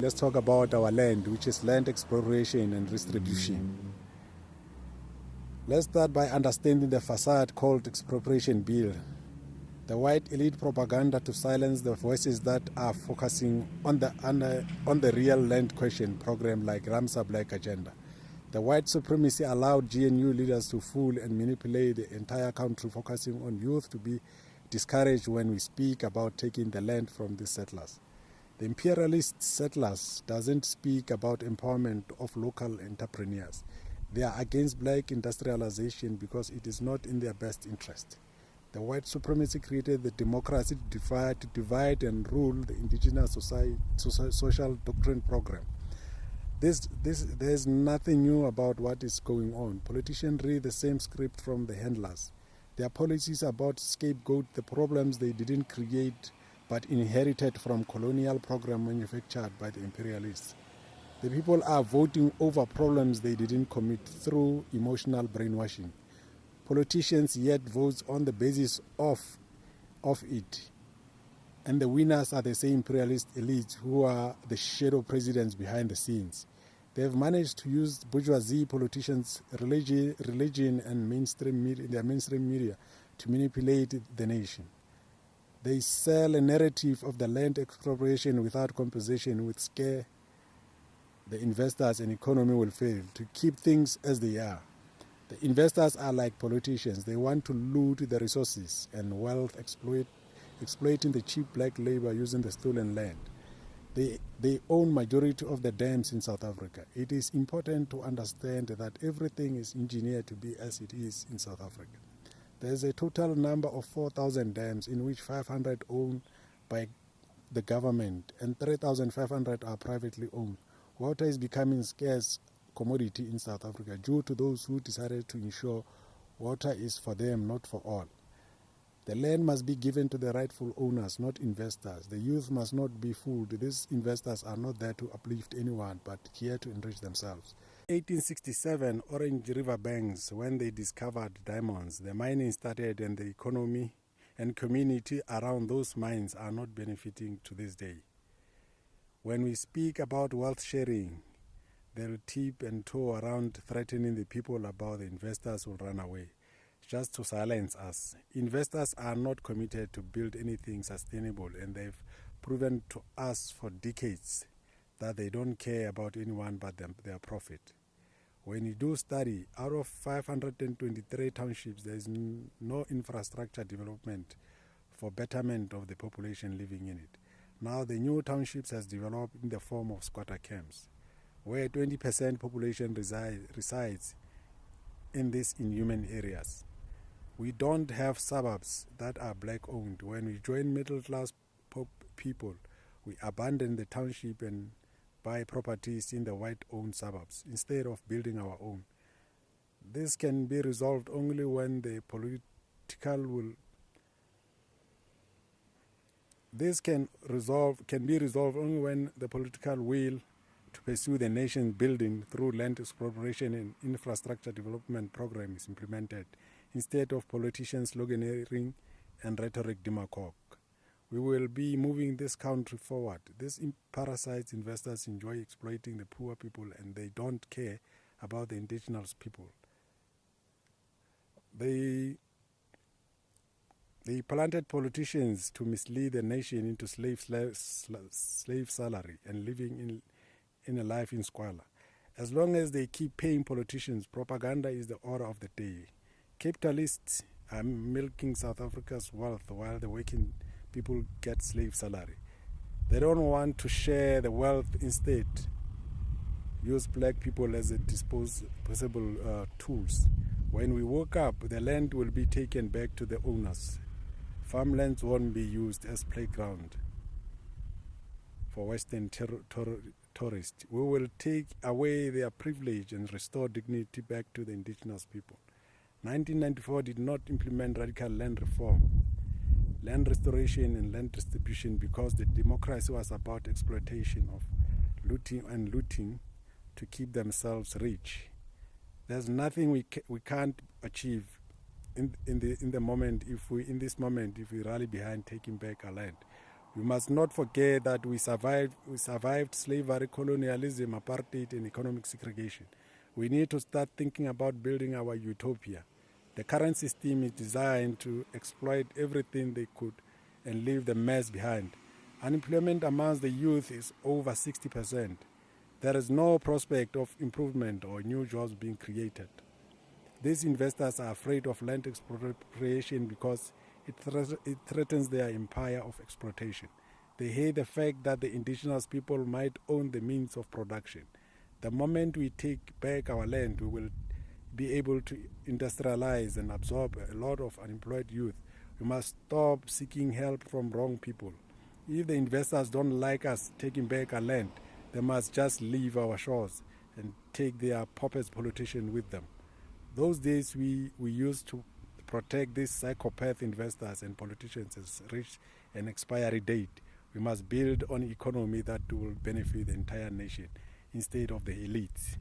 Let's talk about our land, which is land expropriation and distribution. Let's start by understanding the facade called expropriation bill. The white elite propaganda to silence the voices that are focusing on the real land question program like Ramsar Black Agenda. The white supremacy allowed GNU leaders to fool and manipulate the entire country, focusing on youth to be discouraged when we speak about taking the land from the settlers. The imperialist settlers doesn't speak about empowerment of local entrepreneurs. They are against black industrialization because it is not in their best interest. The white supremacy created the democracy to divide and rule the indigenous social doctrine program. There's nothing new about what is going on. Politicians read the same script from the handlers. Their policies about scapegoat the problems they didn't create but inherited from colonial program manufactured by the imperialists. The people are voting over problems they didn't commit through emotional brainwashing. Politicians yet vote on the basis of it. And the winners are the same imperialist elites who are the shadow presidents behind the scenes. They have managed to use bourgeoisie politicians, religion and their mainstream media to manipulate the nation. They sell a narrative of the land expropriation without compensation, which scare the investors, and economy will fail to keep things as they are. The investors are like politicians. They want to loot the resources and wealth, exploiting the cheap black labor using the stolen land. They own majority of the dams in South Africa. It is important to understand that everything is engineered to be as it is in South Africa. There is a total number of 4,000 dams, in which 500 owned by the government and 3,500 are privately owned. Water is becoming scarce commodity in South Africa due to those who decided to ensure water is for them, not for all. The land must be given to the rightful owners, not investors. The youth must not be fooled. These investors are not there to uplift anyone, but here to enrich themselves. 1867, Orange River banks, when they discovered diamonds, the mining started, and the economy and community around those mines are not benefiting to this day. When we speak about wealth sharing, they'll tip and toe around threatening the people about the investors will run away, just to silence us. Investors are not committed to build anything sustainable, and they've proven to us for decades that they don't care about anyone but their profit. When you do study, out of 523 townships, there is no infrastructure development for betterment of the population living in it. Now the new townships has developed in the form of squatter camps, where 20% population resides in these inhuman areas. We don't have suburbs that are black-owned. When we join middle-class people, we abandon the township and buy properties in the white-owned suburbs instead of building our own. This can be resolved only when the political will. This can be resolved only when the political will to pursue the nation building through land expropriation and infrastructure development program is implemented, instead of politicians sloganeering and rhetoric demagogue. We will be moving this country forward. These parasites investors enjoy exploiting the poor people, and they don't care about the indigenous people. They planted politicians to mislead the nation into slave salary and living in a life in squalor. As long as they keep paying politicians, propaganda is the order of the day. Capitalists are milking South Africa's wealth while the working people get slave salary. They don't want to share the wealth, instead use black people as a disposable tools. When we woke up, the land will be taken back to the owners. Farmlands won't be used as playground for Western tourists. We will take away their privilege and restore dignity back to the indigenous people. 1994 did not implement radical land reform, land restoration and land distribution, because the democracy was about exploitation of looting to keep themselves rich. There's nothing we can't achieve in this moment if we rally behind taking back our land. We must not forget that we survived slavery, colonialism, apartheid, and economic segregation. We need to start thinking about building our utopia. The current system is designed to exploit everything they could and leave the mess behind. Unemployment amongst the youth is over 60%. There is no prospect of improvement or new jobs being created. These investors are afraid of land expropriation because it threatens their empire of exploitation. They hate the fact that the indigenous people might own the means of production. The moment we take back our land, we will be able to industrialize and absorb a lot of unemployed youth. We must stop seeking help from wrong people. If the investors don't like us taking back our land, they must just leave our shores and take their puppet politicians with them. Those days we used to protect these psychopath investors and politicians has reached an expiry date. We must build an economy that will benefit the entire nation instead of the elites.